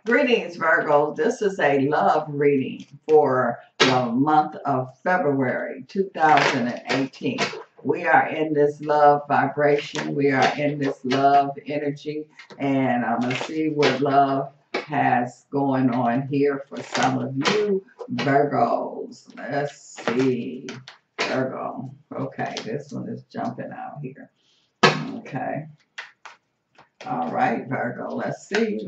Greetings, Virgo. This is a love reading for the month of February 2018. We are in this love vibration. We are in this love energy. And I'm going to see what love has going on here for some of you Virgos. Let's see. Virgo. Okay, this one is jumping out here. Okay. All right, Virgo. Let's see.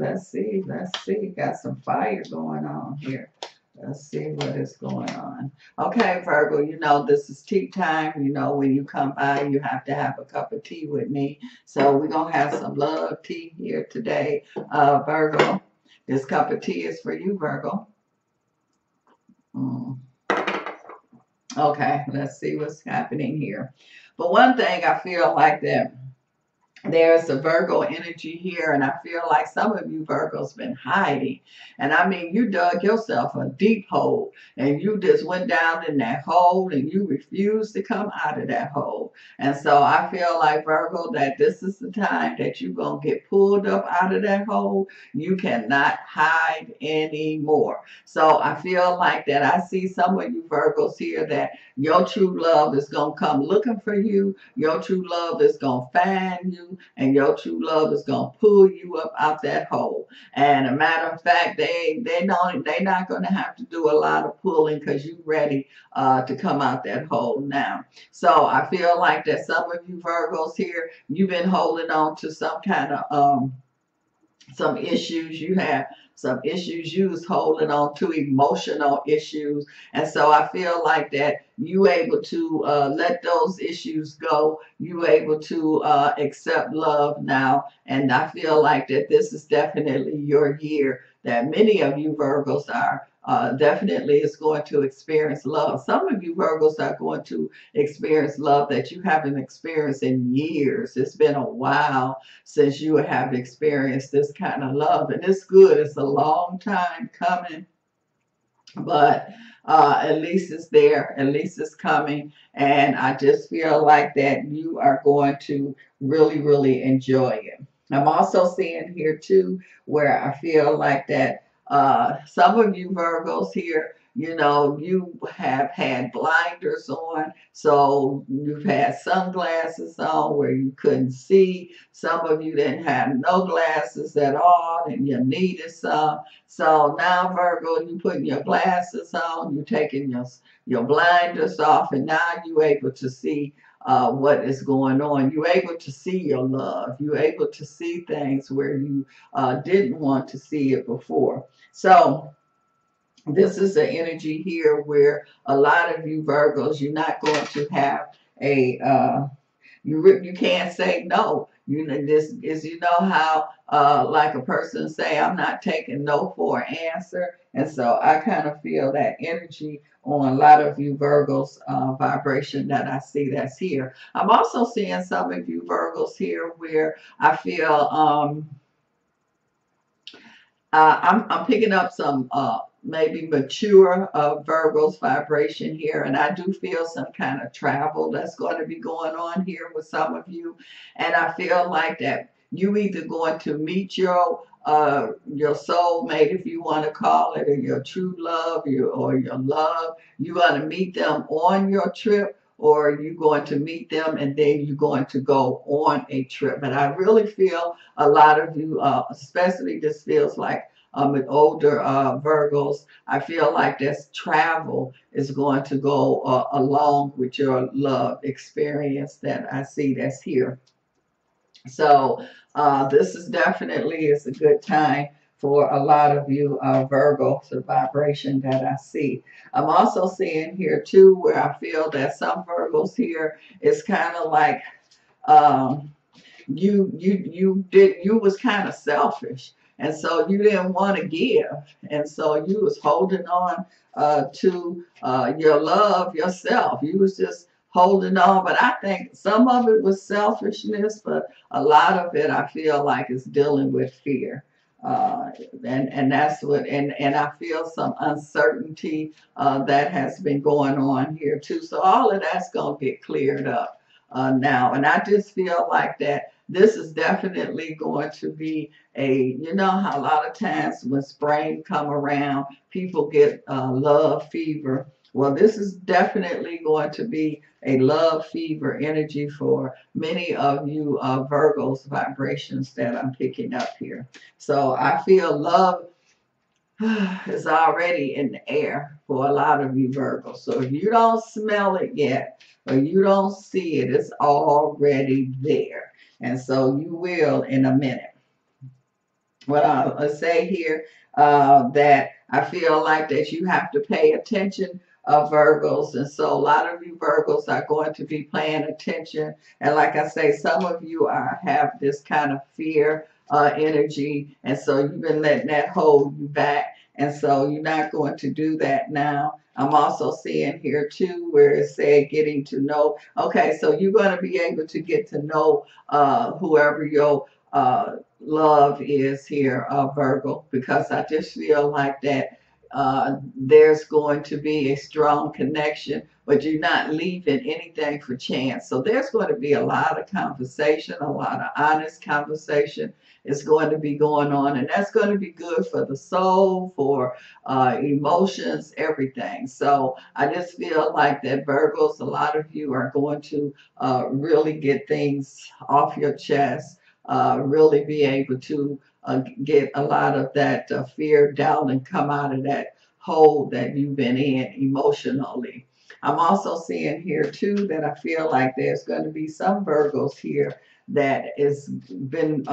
Got some fire going on here. Let's see what is going on. Okay, Virgo, you know this is tea time. You know when you come by, you have to have a cup of tea with me. So we're going to have some love tea here today, Virgo. This cup of tea is for you, Virgo. Okay, let's see what's happening here. But one thing I feel like that there's a Virgo energy here, and I feel like some of you Virgos been hiding. And I mean, you dug yourself a deep hole, and you just went down in that hole, and you refused to come out of that hole. And so I feel like, Virgo, that this is the time that you're going to get pulled up out of that hole. You cannot hide anymore. So I feel like that I see some of you Virgos here that your true love is going to come looking for you. Your true love is going to find you, and your true love is going to pull you up out that hole. And a matter of fact, they're not going to have to do a lot of pulling because you're ready to come out that hole now. So I feel like that some of you Virgos here, you've been holding on to some kind of some issues. You have some issues you was holding on to, emotional issues. And so I feel like that you able to let those issues go. You able to accept love now. And I feel like that this is definitely your year, that many of you Virgos are definitely is going to experience love. Some of you Virgos are going to experience love that you haven't experienced in years. It's been a while since you have experienced this kind of love, and it's good. It's a long time coming, but at least it's there. At least it's coming, and I just feel like that you are going to really, really enjoy it. I'm also seeing here too where I feel like that some of you Virgos here, you know, you have had blinders on, so you've had sunglasses on where you couldn't see. Some of you didn't have no glasses at all, and you needed some. So now, Virgo, you putting your glasses on, you taking your blinders off, and now you're able to see what is going on. You're able to see your love. You're able to see things where you didn't want to see it before. So this is the energy here where a lot of you Virgos, you're not going to have a you can't say no. You know, this is, you know how like a person say, I'm not taking no for an answer. And so I kind of feel that energy on a lot of you Virgos vibration that I see that's here. I'm also seeing some of you Virgos here where I feel I'm picking up some maybe mature Virgo's vibration here, and I do feel some kind of travel that's going to be going on here with some of you. And I feel like that you either going to meet your soulmate, if you want to call it, or your true love, or your love. You're going to meet them on your trip, or you're going to meet them and then you're going to go on a trip. But I really feel a lot of you, especially this feels like with older Virgos, I feel like this travel is going to go along with your love experience that I see that's here. So this is definitely is a good time for a lot of you Virgos, the vibration that I see. I'm also seeing here too where I feel that some Virgos here is kind of like you was kind of selfish, and so you didn't want to give, and so you was holding on to your love yourself. You was just holding on, but I think some of it was selfishness, but a lot of it I feel like is dealing with fear. And that's what, and I feel some uncertainty that has been going on here too. So all of that's going to get cleared up now. And I just feel like that this is definitely going to be you know how a lot of times when spring come around, people get love fever. Well, this is definitely going to be a love fever energy for many of you Virgos vibrations that I'm picking up here. So I feel love is already in the air for a lot of you Virgos. So if you don't smell it yet or you don't see it, it's already there. And so you will in a minute. What I'll say here that I feel like that you have to pay attention Virgos, and so a lot of you Virgos are going to be paying attention. And like I say, some of you have this kind of fear energy, and so you've been letting that hold you back, and so you're not going to do that now. I'm also seeing here too where it said getting to know. Okay, so you're going to be able to get to know whoever your love is here, Virgo, because I just feel like that there's going to be a strong connection, but you're not leaving anything for chance. So there's going to be a lot of conversation, a lot of honest conversation is going to be going on, and that's going to be good for the soul, for emotions, everything. So I just feel like that Virgos, a lot of you are going to really get things off your chest, really be able to get a lot of that fear down and come out of that hole that you've been in emotionally. I'm also seeing here too that I feel like there's going to be some Virgos here that has been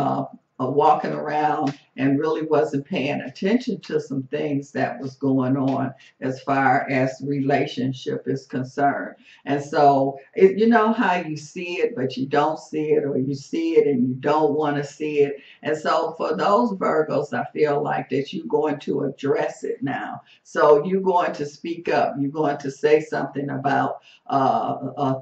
walking around and really wasn't paying attention to some things that was going on as far as relationship is concerned. And so, you know how you see it, but you don't see it, or you see it and you don't want to see it. And so for those Virgos, I feel like that you're going to address it now. So you're going to speak up. You're going to say something about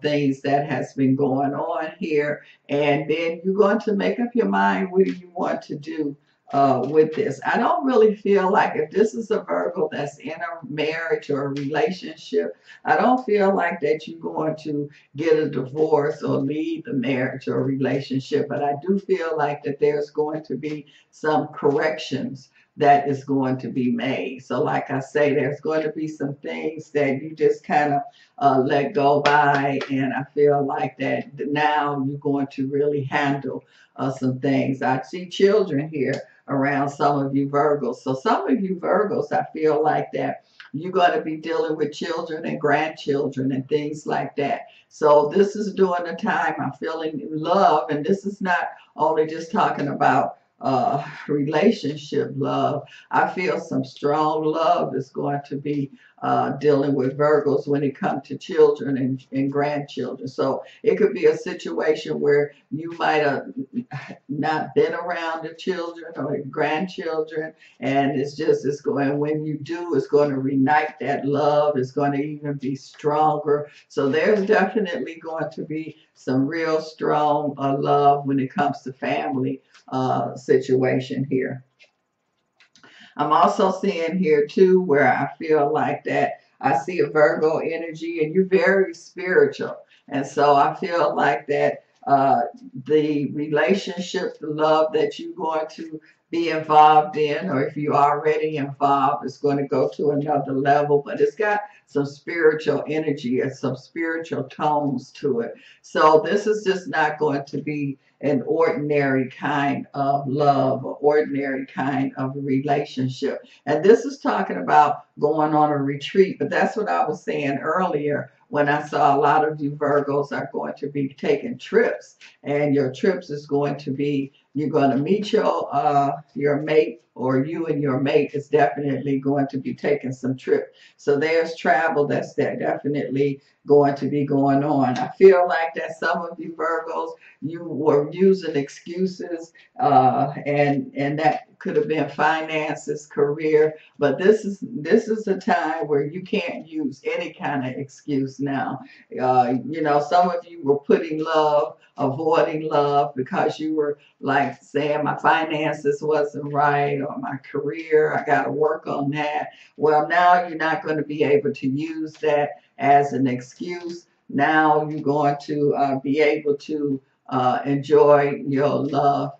things that has been going on here. And then you're going to make up your mind what do you want to do with this. I don't really feel like if this is a Virgo that's in a marriage or a relationship, I don't feel like that you're going to get a divorce or leave the marriage or relationship, but I do feel like that there's going to be some corrections that is going to be made. So like I say, there's going to be some things that you just kind of let go by, and I feel like that now you're going to really handle some things. I see children here around some of you Virgos. So some of you Virgos, I feel like that you're going to be dealing with children and grandchildren and things like that. So this is during the time I'm feeling love, and this is not only just talking about relationship love. I feel some strong love is going to be dealing with Virgos when it comes to children and grandchildren. So it could be a situation where you might have not been around the children or grandchildren, and it's going, when you do, it's going to reignite that love. It's going to even be stronger. So there's definitely going to be some real strong love when it comes to family situation here. I'm also seeing here too where I feel like that I see a Virgo energy, and you're very spiritual. And so I feel like that the relationship, the love that you're going to be involved in, or if you're already involved, it's going to go to another level, but it's got some spiritual energy and some spiritual tones to it. So this is just not going to be an ordinary kind of love or ordinary kind of relationship. And this is talking about going on a retreat, but that's what I was saying earlier when I saw a lot of you Virgos are going to be taking trips, and your trips is going to be, you're going to meet your mate, or you and your mate is definitely going to be taking some trip. So there's travel that's definitely going to be going on. I feel like that some of you Virgos, you were using excuses, and that could have been finances, career, but this is a time where you can't use any kind of excuse now. You know, some of you were putting love, avoiding love, because you were like saying my finances wasn't right, or my career, I got to work on that. Well, now you're not going to be able to use that as an excuse. Now you're going to be able to enjoy your love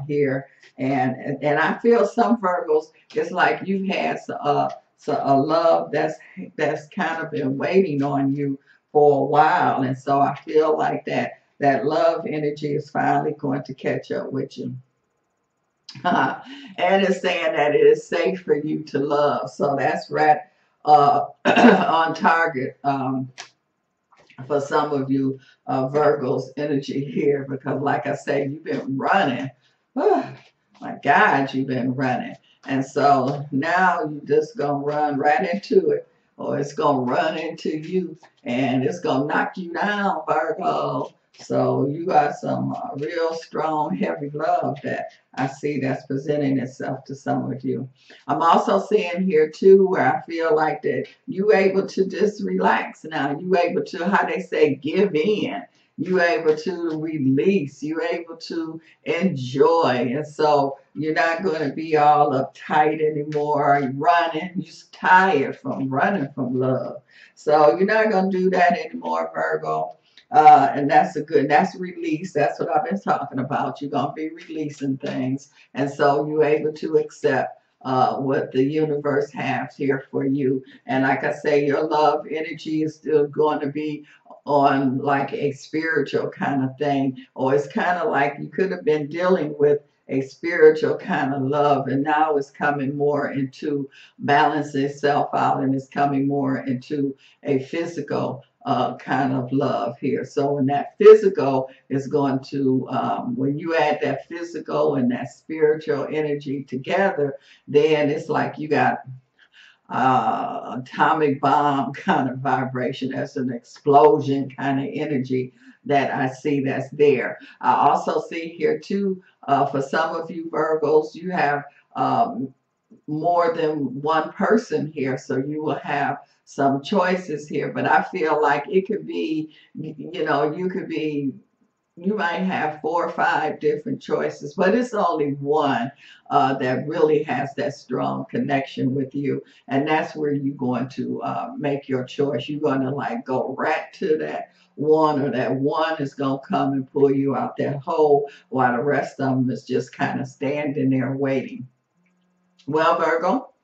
here. And I feel some Virgos, it's like you've had a love that's kind of been waiting on you for a while. And so I feel like that love energy is finally going to catch up with you. And it's saying that it is safe for you to love. So that's right on target for some of you Virgos energy here, because like I say, you've been running. Oh, my God, you've been running. And so now you're just going to run right into it, or it's going to run into you and it's going to knock you down, Virgo. So you got some real strong, heavy love that I see that's presenting itself to some of you. I'm also seeing here too where I feel like that you able to just relax now. You able to, how they say, give in. You able to release. You able to enjoy. And so you're not going to be all uptight anymore. You're running. You're tired from running from love. So you're not going to do that anymore, Virgo. And that's release. That's what I've been talking about. You're going to be releasing things. And so you're able to accept what the universe has here for you. And like I say, your love energy is still going to be on like a spiritual kind of thing, or it's kind of like you could have been dealing with a spiritual kind of love, and now it's coming more into balancing itself out, and it's coming more into a physical kind of love here. So when that physical is going to, when you add that physical and that spiritual energy together, then it's like you got atomic bomb kind of vibration. That's an explosion kind of energy that I see that's there. I also see here too, for some of you Virgos, you have more than one person here, so you will have some choices here. But I feel like it could be, you might have 4 or 5 different choices, but it's only one that really has that strong connection with you. And that's where you're going to make your choice. You're going to like go right to that one, or that one is going to come and pull you out that hole, while the rest of them is just kind of standing there waiting. Well, Virgo,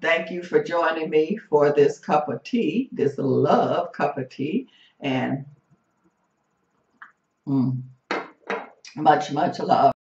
thank you for joining me for this cup of tea, this love cup of tea. And much, much love.